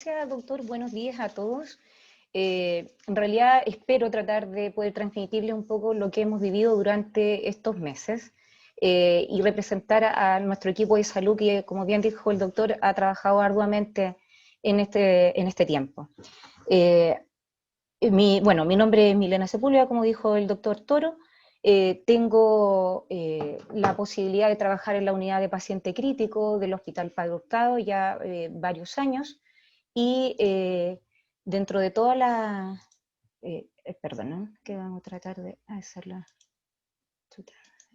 gracias, doctor. Buenos días a todos. En realidad espero tratar de poder transmitirles un poco lo que hemos vivido durante estos meses y representar a nuestro equipo de salud que, como bien dijo el doctor, ha trabajado arduamente en este tiempo. Mi nombre es Milena Sepúlveda, como dijo el doctor Toro. Tengo la posibilidad de trabajar en la unidad de paciente crítico del Hospital Padre Hurtado ya varios años y dentro de toda la... perdón, ¿no? Que vamos a tratar de hacerla...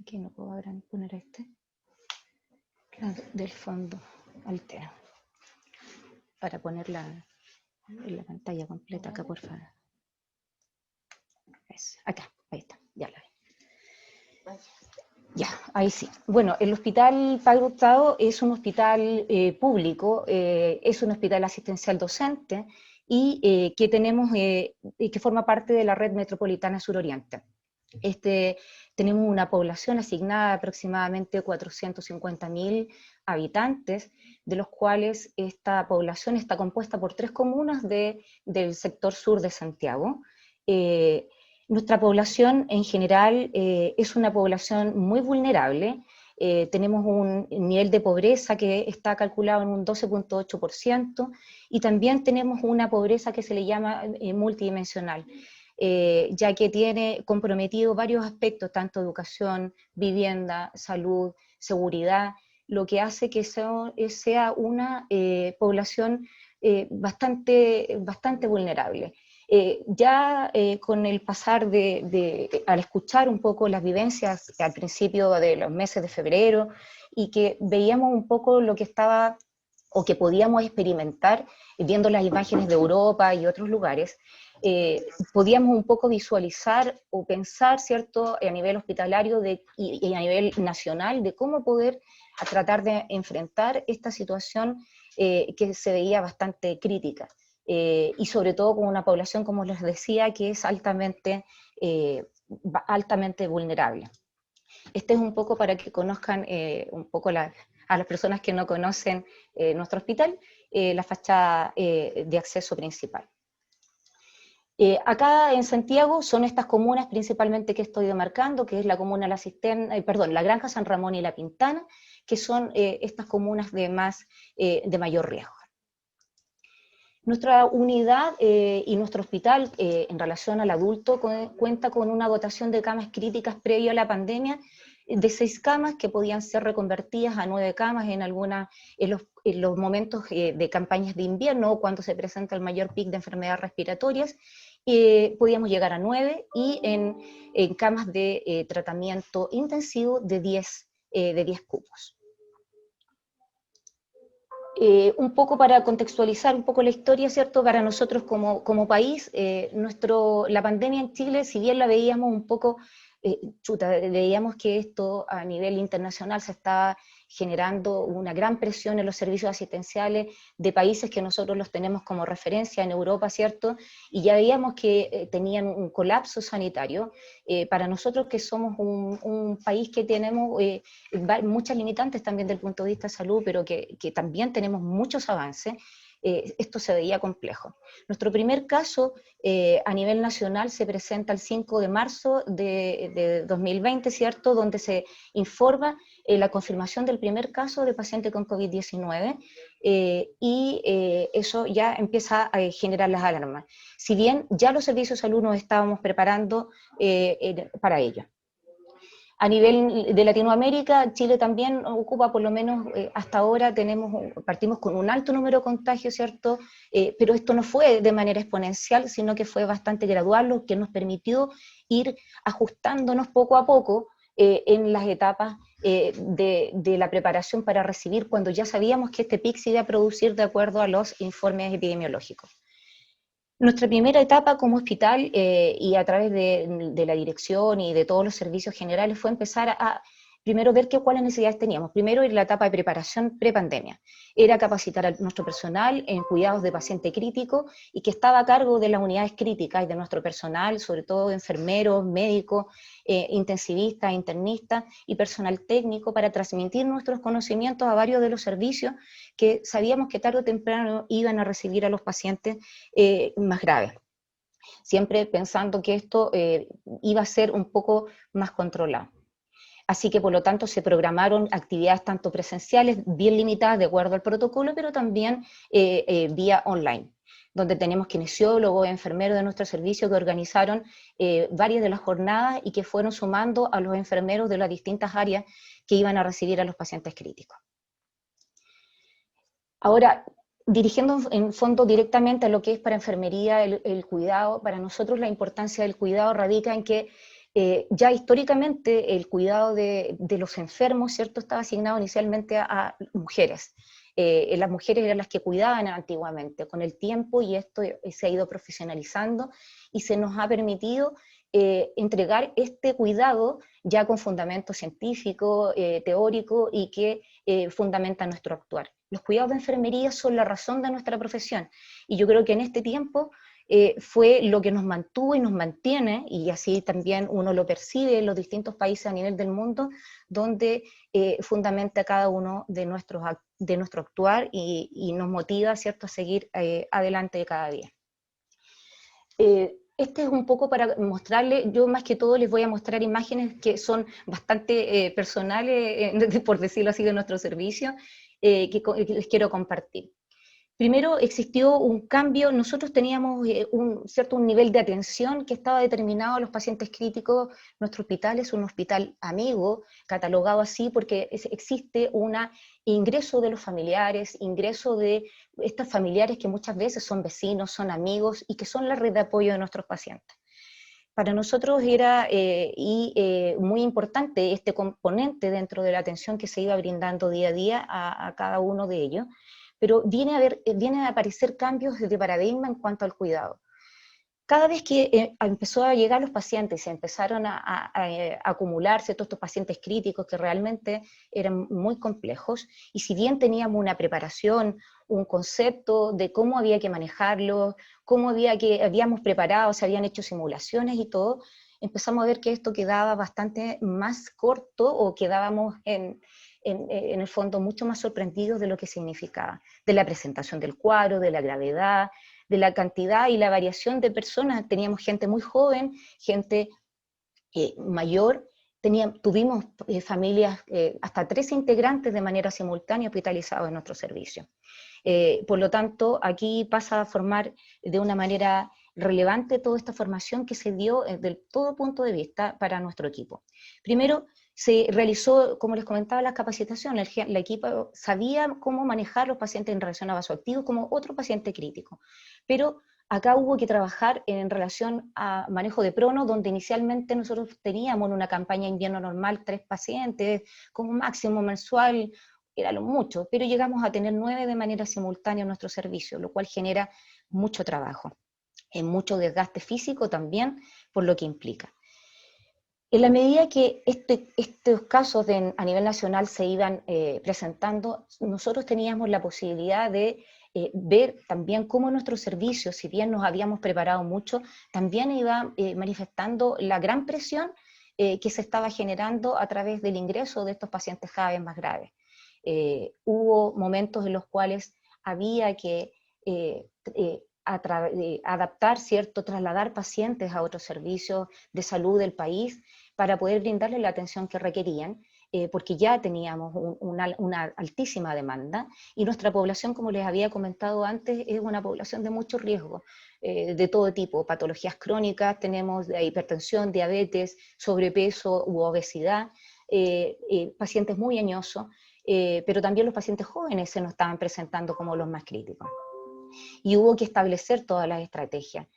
Aquí no puedo ahora poner del fondo altero para ponerla en la pantalla completa acá, por favor. Acá, ahí está, ya la vi. Ya, ahí sí. Bueno, el Hospital Padre Hurtado es un hospital público, es un hospital asistencial docente y que que forma parte de la red metropolitana suroriente. Tenemos una población asignada de aproximadamente 450.000 habitantes, de los cuales esta población está compuesta por 3 comunas del sector sur de Santiago. Nuestra población en general es una población muy vulnerable. Tenemos un nivel de pobreza que está calculado en un 12.8% y también tenemos una pobreza que se le llama multidimensional, ya que tiene comprometido varios aspectos, tanto educación, vivienda, salud, seguridad, lo que hace que sea una población bastante vulnerable. Con el pasar al escuchar un poco las vivencias al principio de los meses de febrero y que veíamos un poco lo que estaba o que podíamos experimentar viendo las imágenes de Europa y otros lugares, podíamos un poco visualizar o pensar, ¿cierto?, a nivel hospitalario y a nivel nacional de cómo poder tratar de enfrentar esta situación que se veía bastante crítica. Y sobre todo con una población, como les decía, que es altamente vulnerable. Este es un poco para que conozcan un poco a las personas que no conocen nuestro hospital, la fachada de acceso principal. Acá en Santiago son estas comunas principalmente que estoy demarcando, que es la comuna la Granja San Ramón y La Pintana, que son estas comunas de mayor riesgo. Nuestra unidad y nuestro hospital en relación al adulto cuenta con una dotación de camas críticas previo a la pandemia de 6 camas que podían ser reconvertidas a 9 camas en los momentos de campañas de invierno o cuando se presenta el mayor pic de enfermedades respiratorias. Podíamos llegar a 9 y en camas de tratamiento intensivo de 10 cupos. Un poco para contextualizar un poco la historia, ¿cierto? Para nosotros como país, la pandemia en Chile, si bien la veíamos un poco, veíamos que esto a nivel internacional se estaba generando una gran presión en los servicios asistenciales de países que nosotros los tenemos como referencia en Europa, ¿cierto? Y ya veíamos que tenían un colapso sanitario. Para nosotros que somos un país que tenemos muchas limitantes también del punto de vista de salud, pero que también tenemos muchos avances, esto se veía complejo. Nuestro primer caso a nivel nacional se presenta el 5 de marzo de 2020, ¿cierto?, donde se informa la confirmación del primer caso de paciente con COVID-19 eso ya empieza a generar las alarmas. Si bien ya los servicios de salud nos estábamos preparando para ello. A nivel de Latinoamérica, Chile también ocupa, por lo menos hasta ahora, partimos con un alto número de contagios, ¿cierto? Pero esto no fue de manera exponencial, sino que fue bastante gradual, lo que nos permitió ir ajustándonos poco a poco en las etapas de la preparación para recibir, cuando ya sabíamos que este pic se iba a producir de acuerdo a los informes epidemiológicos. Nuestra primera etapa como hospital y a través de la dirección y de todos los servicios generales fue empezar a primero ver cuáles necesidades teníamos. Primero, en la etapa de preparación pre-pandemia, era capacitar a nuestro personal en cuidados de paciente crítico y que estaba a cargo de las unidades críticas y de nuestro personal, sobre todo enfermeros, médicos, intensivistas, internistas y personal técnico, para transmitir nuestros conocimientos a varios de los servicios que sabíamos que tarde o temprano iban a recibir a los pacientes más graves. Siempre pensando que esto iba a ser un poco más controlado. Así que, por lo tanto, se programaron actividades tanto presenciales, bien limitadas de acuerdo al protocolo, pero también vía online, donde tenemos kinesiólogos, enfermeros de nuestro servicio que organizaron varias de las jornadas y que fueron sumando a los enfermeros de las distintas áreas que iban a recibir a los pacientes críticos. Ahora, dirigiendo en fondo directamente a lo que es para enfermería el cuidado, para nosotros la importancia del cuidado radica en que ya históricamente el cuidado de los enfermos, ¿cierto?, estaba asignado inicialmente a mujeres. Las mujeres eran las que cuidaban antiguamente. Con el tiempo, y esto se ha ido profesionalizando, y se nos ha permitido entregar este cuidado ya con fundamento científico, teórico, y que fundamenta nuestro actuar. Los cuidados de enfermería son la razón de nuestra profesión, y yo creo que en este tiempo fue lo que nos mantuvo y nos mantiene, y así también uno lo percibe en los distintos países a nivel del mundo, donde fundamenta cada uno de nuestro actuar y nos motiva, ¿cierto?, a seguir adelante cada día. Este es un poco para mostrarles, yo más que todo les voy a mostrar imágenes que son bastante personales, por decirlo así, de nuestro servicio, que les quiero compartir. Primero existió un cambio, nosotros teníamos un nivel de atención que estaba determinado a los pacientes críticos. Nuestro hospital es un hospital amigo, catalogado así porque existe un ingreso de los familiares, ingreso de estos familiares que muchas veces son vecinos, son amigos y que son la red de apoyo de nuestros pacientes. Para nosotros era muy importante este componente dentro de la atención que se iba brindando día a día a cada uno de ellos, pero vienen a aparecer cambios de paradigma en cuanto al cuidado. Cada vez que empezó a llegar los pacientes, se empezaron a acumularse todos estos pacientes críticos que realmente eran muy complejos, y si bien teníamos una preparación, un concepto de cómo había que manejarlos, cómo habíamos preparado, se habían hecho simulaciones y todo, empezamos a ver que esto quedaba bastante más corto, o quedábamos en el fondo mucho más sorprendidos de lo que significaba, de la presentación del cuadro, de la gravedad, de la cantidad y la variación de personas. Teníamos gente muy joven, gente mayor, tuvimos familias, hasta 13 integrantes de manera simultánea hospitalizados en nuestro servicio. Por lo tanto, aquí pasa a formar de una manera relevante toda esta formación que se dio desde todo punto de vista para nuestro equipo. Primero, se realizó, como les comentaba, las capacitaciones. El equipo sabía cómo manejar los pacientes en relación a vasoactivos como otro paciente crítico, pero acá hubo que trabajar en relación a manejo de prono, donde inicialmente nosotros teníamos en una campaña invierno normal 3 pacientes, como máximo mensual, era lo mucho, pero llegamos a tener 9 de manera simultánea en nuestro servicio, lo cual genera mucho trabajo, mucho desgaste físico también, por lo que implica. En la medida que estos casos a nivel nacional se iban presentando, nosotros teníamos la posibilidad de ver también cómo nuestro servicio, si bien nos habíamos preparado mucho, también iba manifestando la gran presión que se estaba generando a través del ingreso de estos pacientes cada vez más graves. Hubo momentos en los cuales había que adaptar, ¿cierto?, trasladar pacientes a otros servicios de salud del país para poder brindarles la atención que requerían, porque ya teníamos una altísima demanda, y nuestra población, como les había comentado antes, es una población de mucho riesgo, de todo tipo, patologías crónicas, tenemos hipertensión, diabetes, sobrepeso u obesidad, pacientes muy añosos, pero también los pacientes jóvenes se nos estaban presentando como los más críticos. Y hubo que establecer todas las estrategias.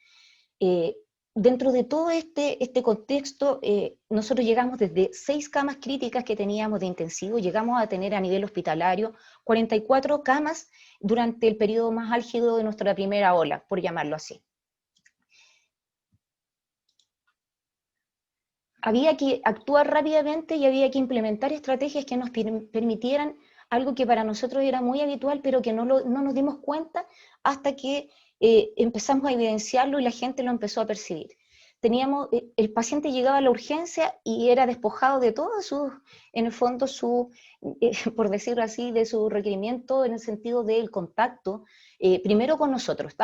Dentro de todo este contexto, nosotros llegamos desde 6 camas críticas que teníamos de intensivo, llegamos a tener a nivel hospitalario 44 camas durante el periodo más álgido de nuestra primera ola, por llamarlo así. había que actuar rápidamente y había que implementar estrategias que nos permitieran algo que para nosotros era muy habitual, pero que no nos dimos cuenta hasta que empezamos a evidenciarlo y la gente lo empezó a percibir. El paciente llegaba a la urgencia y era despojado de todo en el fondo, por decirlo así, de su requerimiento en el sentido del contacto, primero con nosotros.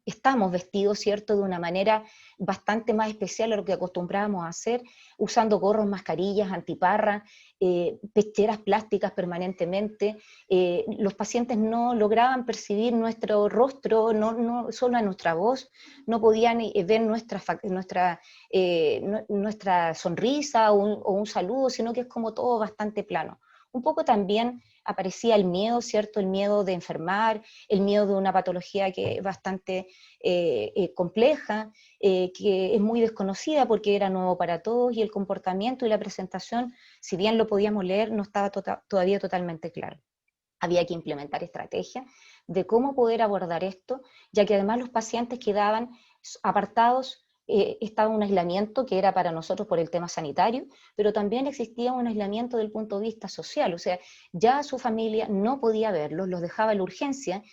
Estamos vestidos, ¿cierto?, de una manera bastante más especial a lo que acostumbrábamos a hacer, usando gorros, mascarillas, antiparras, pecheras plásticas permanentemente. Los pacientes no lograban percibir nuestro rostro, no solo a nuestra voz, no podían ver nuestra sonrisa o un saludo, sino que es como todo bastante plano. Un poco también aparecía el miedo, ¿cierto? El miedo de enfermar, el miedo de una patología que es bastante compleja, que es muy desconocida porque era nuevo para todos y el comportamiento y la presentación, si bien lo podíamos leer, no estaba todavía totalmente claro. Había que implementar estrategias de cómo poder abordar esto, ya que además los pacientes quedaban apartados. Estaba un aislamiento que era para nosotros por el tema sanitario, pero también existía un aislamiento del punto de vista social, o sea, ya su familia no podía verlos, los dejaba en la urgencia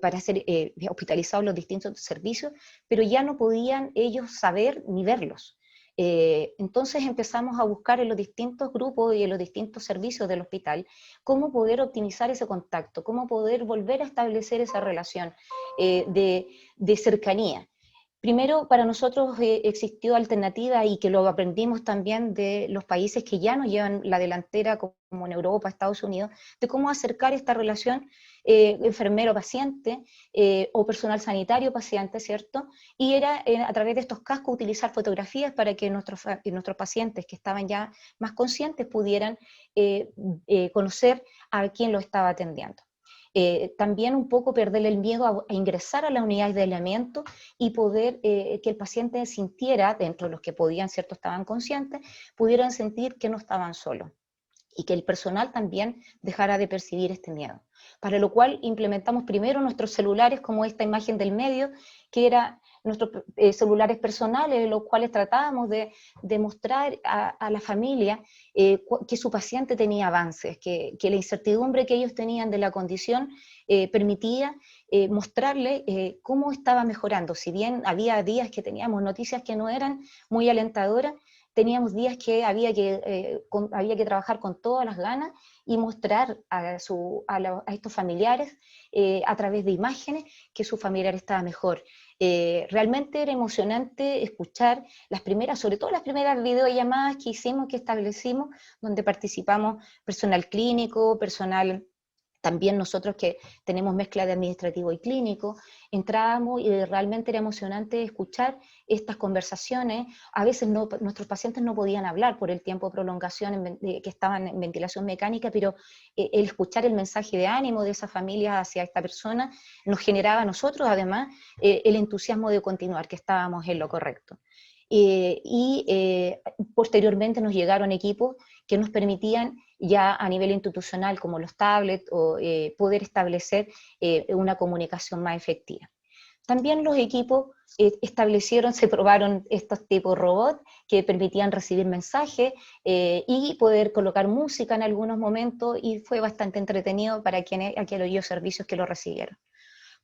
para ser hospitalizados en los distintos servicios, pero ya no podían ellos saber ni verlos. Entonces empezamos a buscar en los distintos grupos y en los distintos servicios del hospital cómo poder optimizar ese contacto, cómo poder volver a establecer esa relación de cercanía. Primero, para nosotros existió alternativa y que lo aprendimos también de los países que ya nos llevan la delantera, como en Europa, Estados Unidos, de cómo acercar esta relación enfermero-paciente o personal sanitario-paciente, ¿cierto? Y era a través de estos cascos utilizar fotografías para que nuestros pacientes que estaban ya más conscientes pudieran conocer a quién lo estaba atendiendo. También un poco perderle el miedo a ingresar a la unidad de aislamiento y poder que el paciente sintiera, dentro de los que podían, ¿cierto?, estaban conscientes, pudieran sentir que no estaban solos y que el personal también dejara de percibir este miedo. Para lo cual implementamos primero nuestros celulares, como esta imagen del medio, que era nuestros celulares personales, los cuales tratábamos de mostrar a la familia que su paciente tenía avances, que la incertidumbre que ellos tenían de la condición permitía mostrarle cómo estaba mejorando. Si bien había días que teníamos noticias que no eran muy alentadoras, teníamos días que había que trabajar con todas las ganas y mostrar a estos familiares a través de imágenes que su familiar estaba mejor. Realmente era emocionante escuchar sobre todo las primeras videollamadas que hicimos, que establecimos, donde participamos personal clínico, personal también nosotros que tenemos mezcla de administrativo y clínico, entrábamos y realmente era emocionante escuchar estas conversaciones. A veces nuestros pacientes no podían hablar por el tiempo de prolongación que estaban en ventilación mecánica, pero el escuchar el mensaje de ánimo de esa familia hacia esta persona nos generaba a nosotros además el entusiasmo de continuar, que estábamos en lo correcto. Posteriormente nos llegaron equipos que nos permitían ya a nivel institucional, como los tablets, o poder establecer una comunicación más efectiva. También los equipos se probaron estos tipos de robots que permitían recibir mensajes y poder colocar música en algunos momentos, y fue bastante entretenido para aquellos servicios que lo recibieron.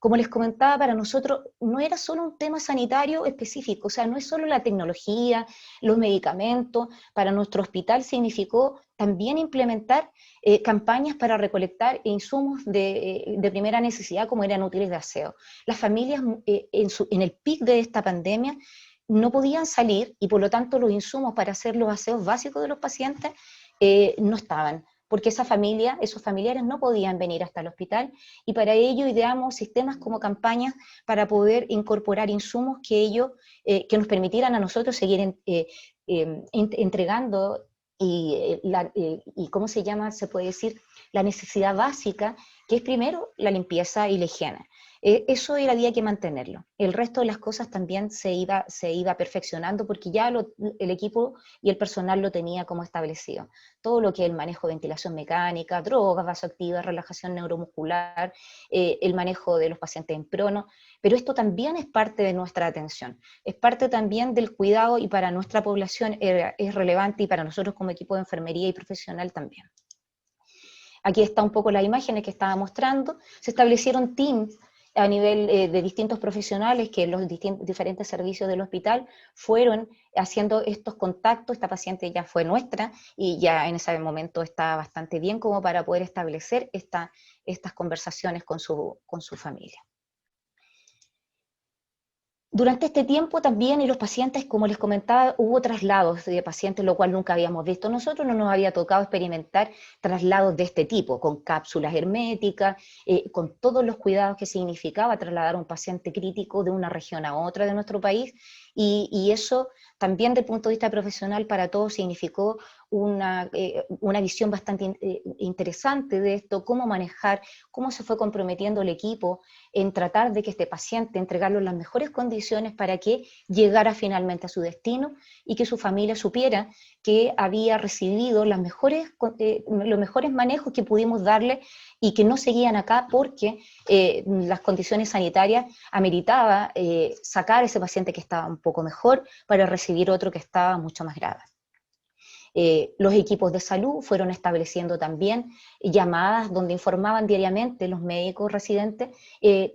Como les comentaba, para nosotros no era solo un tema sanitario específico, o sea, no es solo la tecnología, los medicamentos. Para nuestro hospital significó también implementar campañas para recolectar insumos de primera necesidad, como eran útiles de aseo. Las familias en el pic de esta pandemia no podían salir y por lo tanto los insumos para hacer los aseos básicos de los pacientes no estaban, porque esos familiares no podían venir hasta el hospital, y para ello ideamos sistemas como campañas para poder incorporar insumos que nos permitieran a nosotros seguir entregando y ¿cómo se llama? Se puede decir, la necesidad básica que es primero la limpieza y la higiene. Eso había que mantenerlo. El resto de las cosas también se iba perfeccionando porque ya el equipo y el personal lo tenía como establecido. Todo lo que es el manejo de ventilación mecánica, drogas vasoactivas, relajación neuromuscular, el manejo de los pacientes en prono, pero esto también es parte de nuestra atención, es parte también del cuidado y para nuestra población es relevante y para nosotros como equipo de enfermería y profesional también. Aquí está un poco las imágenes que estaba mostrando. Se establecieron teams a nivel de distintos profesionales que los diferentes servicios del hospital fueron haciendo estos contactos. Esta paciente ya fue nuestra y ya en ese momento está bastante bien como para poder establecer estas conversaciones con su familia. Durante este tiempo también en los pacientes, como les comentaba, hubo traslados de pacientes, lo cual nunca habíamos visto. Nosotros no nos había tocado experimentar traslados de este tipo, con cápsulas herméticas, con todos los cuidados que significaba trasladar a un paciente crítico de una región a otra de nuestro país, y eso también desde el punto de vista profesional para todos significó una visión bastante interesante de esto, cómo manejar, cómo se fue comprometiendo el equipo en tratar de que este paciente entregarle las mejores condiciones para que llegara finalmente a su destino y que su familia supiera que había recibido los mejores manejos que pudimos darle y que no seguían acá porque las condiciones sanitarias ameritaba sacar a ese paciente que estaba un poco mejor para recibir otro que estaba mucho más grave. Los equipos de salud fueron estableciendo también llamadas donde informaban diariamente los médicos residentes,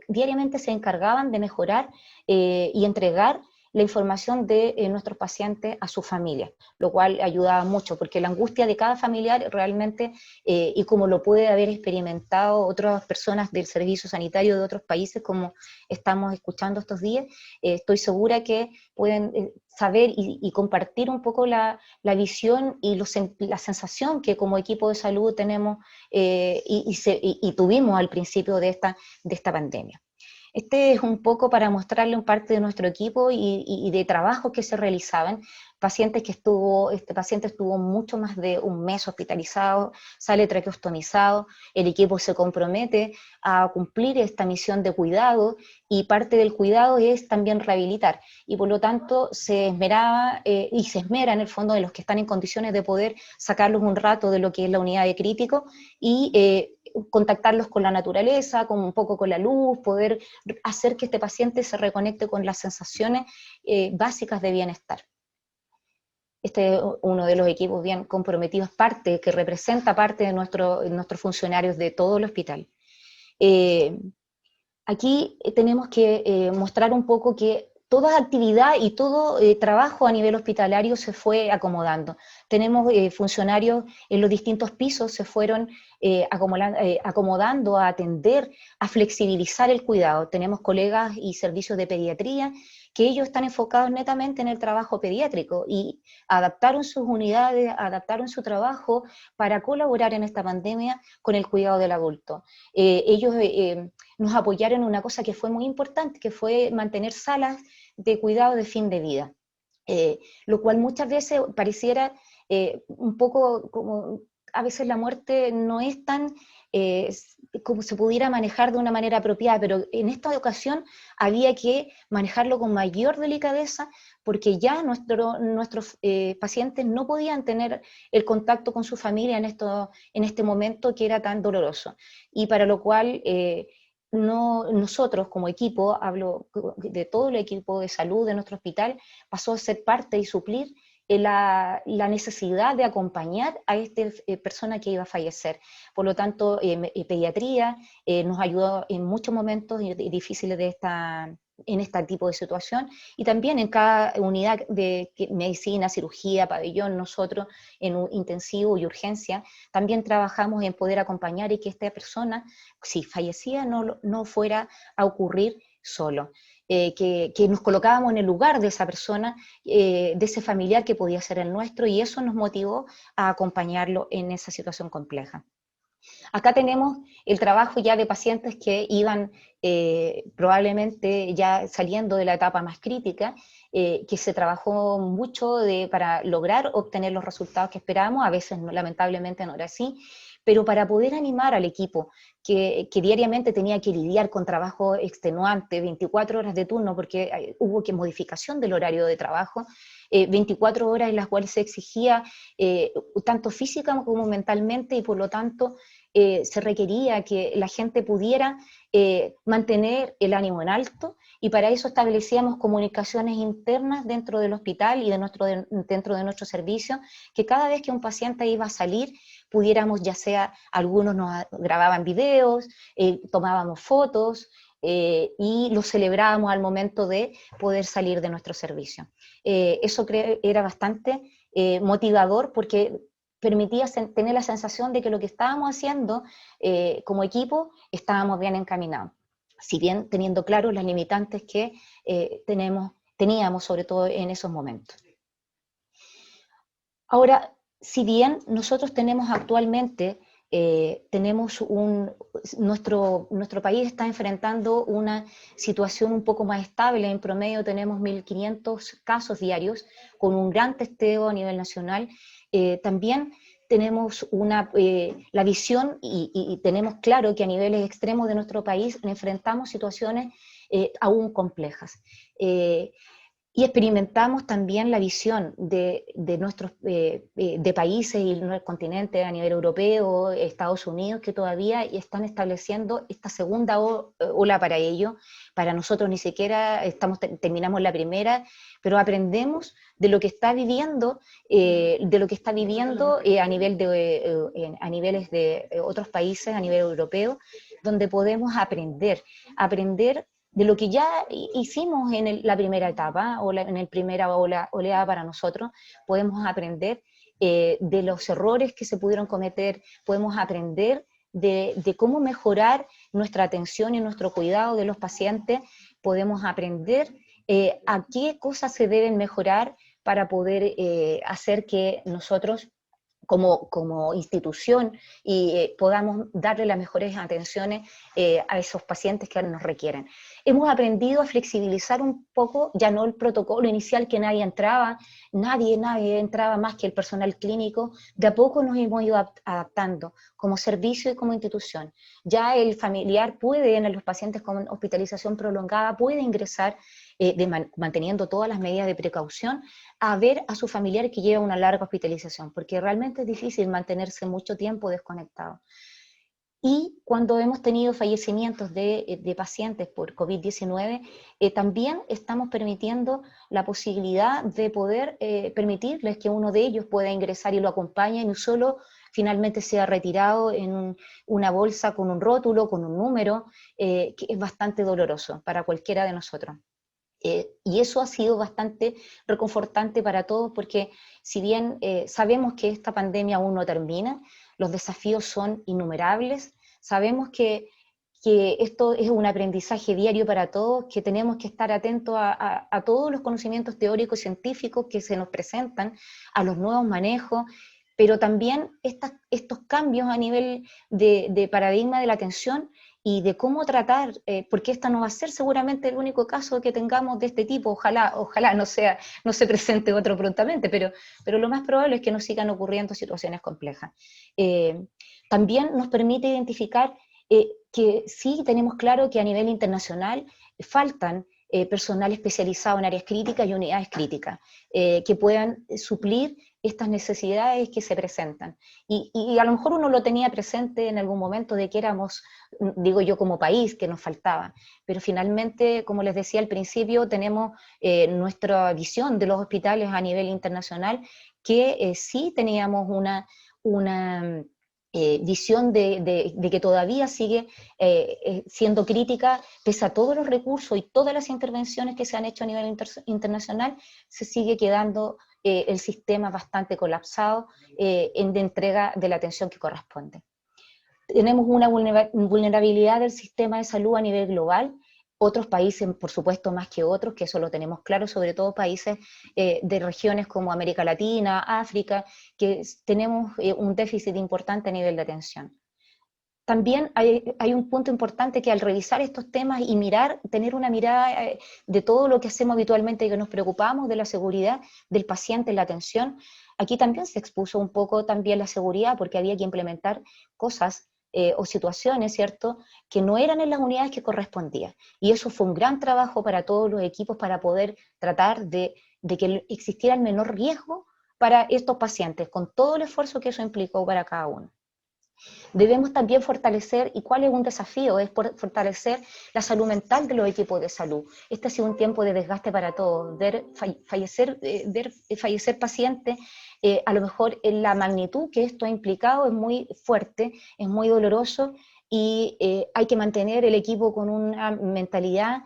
diariamente se encargaban de mejorar y entregar la información de nuestros pacientes a su familia, lo cual ayudaba mucho, porque la angustia de cada familiar realmente, y como lo puede haber experimentado otras personas del servicio sanitario de otros países, como estamos escuchando estos días, estoy segura que pueden saber y compartir un poco la visión y la sensación que como equipo de salud tenemos y tuvimos al principio de esta pandemia. Este es un poco para mostrarle un parte de nuestro equipo y de trabajos que se realizaban. Este paciente estuvo mucho más de un mes hospitalizado, sale traqueostomizado, el equipo se compromete a cumplir esta misión de cuidado y parte del cuidado es también rehabilitar y por lo tanto se esmeraba y se esmera en el fondo de los que están en condiciones de poder sacarlos un rato de lo que es la unidad de crítico y contactarlos con la naturaleza, con un poco con la luz, poder hacer que este paciente se reconecte con las sensaciones básicas de bienestar. Este es uno de los equipos bien comprometidos, que representa parte de nuestros funcionarios de todo el hospital. Aquí tenemos que mostrar un poco que toda actividad y todo trabajo a nivel hospitalario se fue acomodando. Tenemos funcionarios en los distintos pisos, se fueron acomodando a atender, a flexibilizar el cuidado. Tenemos colegas y servicios de pediatría que ellos están enfocados netamente en el trabajo pediátrico y adaptaron sus unidades, adaptaron su trabajo para colaborar en esta pandemia con el cuidado del adulto. Ellos nos apoyaron en una cosa que fue muy importante, que fue mantener salas de cuidado de fin de vida, lo cual muchas veces pareciera un poco como a veces la muerte no es tan como se pudiera manejar de una manera apropiada, pero en esta ocasión había que manejarlo con mayor delicadeza porque ya nuestros pacientes no podían tener el contacto con su familia en este momento que era tan doloroso, y para lo cual nosotros como equipo, hablo de todo el equipo de salud de nuestro hospital, pasó a ser parte y suplir la necesidad de acompañar a esta persona que iba a fallecer. Por lo tanto, pediatría nos ayudó en muchos momentos difíciles en este tipo de situación, y también en cada unidad de medicina, cirugía, pabellón, nosotros en un intensivo y urgencia, también trabajamos en poder acompañar y que esta persona, si fallecía, no fuera a ocurrir solo. Que nos colocábamos en el lugar de esa persona, de ese familiar que podía ser el nuestro, y eso nos motivó a acompañarlo en esa situación compleja. Acá tenemos el trabajo ya de pacientes que iban probablemente ya saliendo de la etapa más crítica, que se trabajó mucho para lograr obtener los resultados que esperábamos, a veces lamentablemente no era así, pero para poder animar al equipo que diariamente tenía que lidiar con trabajo extenuante, 24 horas de turno, porque hubo modificación del horario de trabajo, 24 horas en las cuales se exigía tanto física como mentalmente, y por lo tanto se requería que la gente pudiera mantener el ánimo en alto, y para eso establecíamos comunicaciones internas dentro del hospital y dentro de nuestro servicio, que cada vez que un paciente iba a salir, pudiéramos, ya sea, algunos nos grababan videos, tomábamos fotos, y los celebrábamos al momento de poder salir de nuestro servicio. Eso era bastante motivador, porque permitía tener la sensación de que lo que estábamos haciendo como equipo estábamos bien encaminados, si bien teniendo claro las limitantes que teníamos sobre todo en esos momentos. Ahora, si bien nosotros tenemos actualmente, nuestro país está enfrentando una situación un poco más estable. En promedio tenemos 1.500 casos diarios, con un gran testeo a nivel nacional. También tenemos la visión y tenemos claro que a niveles extremos de nuestro país enfrentamos situaciones aún complejas. Y experimentamos también la visión de nuestros de países y el continente a nivel europeo, Estados Unidos, que todavía están estableciendo esta segunda ola para ello. Para nosotros ni siquiera terminamos la primera, pero aprendemos de lo que está viviendo, a niveles de otros países, a nivel europeo, donde podemos aprender de lo que ya hicimos en la primera etapa, en la primera oleada para nosotros. Podemos aprender de los errores que se pudieron cometer, podemos aprender de cómo mejorar nuestra atención y nuestro cuidado de los pacientes, podemos aprender a qué cosas se deben mejorar para poder hacer que nosotros como institución y podamos darle las mejores atenciones a esos pacientes que nos requieren. Hemos aprendido a flexibilizar un poco, ya no el protocolo inicial que nadie entraba más que el personal clínico. De a poco nos hemos ido adaptando como servicio y como institución. Ya el familiar puede, en los pacientes con hospitalización prolongada, puede ingresar manteniendo todas las medidas de precaución, a ver a su familiar que lleva una larga hospitalización, porque realmente es difícil mantenerse mucho tiempo desconectado. Y cuando hemos tenido fallecimientos de pacientes por COVID-19, también estamos permitiendo la posibilidad de poder permitirles que uno de ellos pueda ingresar y lo acompañe, y no solo finalmente sea retirado en una bolsa con un rótulo, con un número, que es bastante doloroso para cualquiera de nosotros. Y eso ha sido bastante reconfortante para todos, porque si bien sabemos que esta pandemia aún no termina, los desafíos son innumerables, sabemos que esto es un aprendizaje diario para todos, que tenemos que estar atentos a todos los conocimientos teóricos y científicos que se nos presentan, a los nuevos manejos, pero también estos cambios a nivel de paradigma de la atención y de cómo tratar, porque esta no va a ser seguramente el único caso que tengamos de este tipo. Ojalá no se presente otro prontamente, pero lo más probable es que nos sigan ocurriendo situaciones complejas. También nos permite identificar que sí tenemos claro que a nivel internacional faltan personal especializado en áreas críticas y unidades críticas, que puedan suplir estas necesidades que se presentan. Y a lo mejor uno lo tenía presente en algún momento de que éramos, digo yo, como país, que nos faltaba, pero finalmente, como les decía al principio, tenemos nuestra visión de los hospitales a nivel internacional, que sí teníamos una visión de que todavía sigue siendo crítica, pese a todos los recursos y todas las intervenciones que se han hecho a nivel internacional, se sigue quedando el sistema bastante colapsado de entrega de la atención que corresponde. Tenemos una vulnerabilidad del sistema de salud a nivel global, otros países, por supuesto, más que otros, que eso lo tenemos claro, sobre todo países de regiones como América Latina, África, que tenemos un déficit importante a nivel de atención. también hay un punto importante que al revisar estos temas y tener una mirada de todo lo que hacemos habitualmente y que nos preocupamos de la seguridad del paciente en la atención, aquí también se expuso un poco también la seguridad porque había que implementar cosas o situaciones, ¿cierto?, que no eran en las unidades que correspondía. Y eso fue un gran trabajo para todos los equipos para poder tratar de que existiera el menor riesgo para estos pacientes, con todo el esfuerzo que eso implicó para cada uno. Debemos también fortalecer, y cuál es un desafío, es fortalecer la salud mental de los equipos de salud. Este ha sido un tiempo de desgaste para todos, ver fallecer pacientes, a lo mejor en la magnitud que esto ha implicado es muy fuerte, es muy doloroso, y hay que mantener el equipo con una mentalidad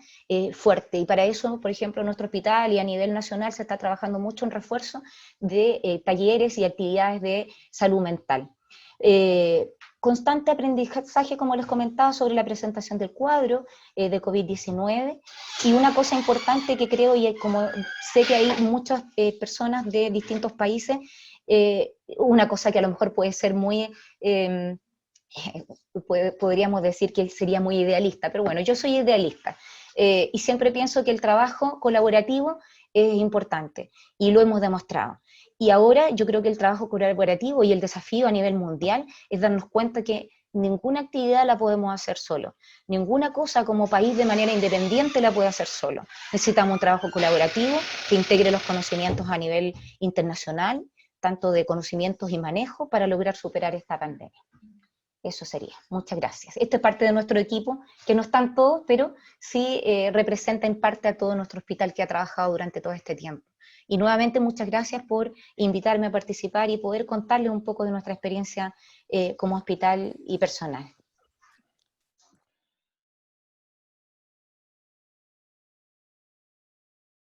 fuerte. Y para eso, por ejemplo, en nuestro hospital y a nivel nacional se está trabajando mucho en refuerzo de talleres y actividades de salud mental. Constante aprendizaje, como les comentaba, sobre la presentación del cuadro de COVID-19, y una cosa importante que creo, y como sé que hay muchas personas de distintos países, una cosa que a lo mejor puede ser muy, podríamos decir que sería muy idealista, pero bueno, yo soy idealista, y siempre pienso que el trabajo colaborativo es importante, y lo hemos demostrado. Y ahora yo creo que el trabajo colaborativo y el desafío a nivel mundial es darnos cuenta que ninguna actividad la podemos hacer solo. Ninguna cosa como país de manera independiente la puede hacer solo. Necesitamos un trabajo colaborativo que integre los conocimientos a nivel internacional, tanto de conocimientos y manejo, para lograr superar esta pandemia. Eso sería. Muchas gracias. Esta es parte de nuestro equipo, que no están todos, pero sí representa en parte a todo nuestro hospital que ha trabajado durante todo este tiempo. Y nuevamente muchas gracias por invitarme a participar y poder contarles un poco de nuestra experiencia como hospital y personal.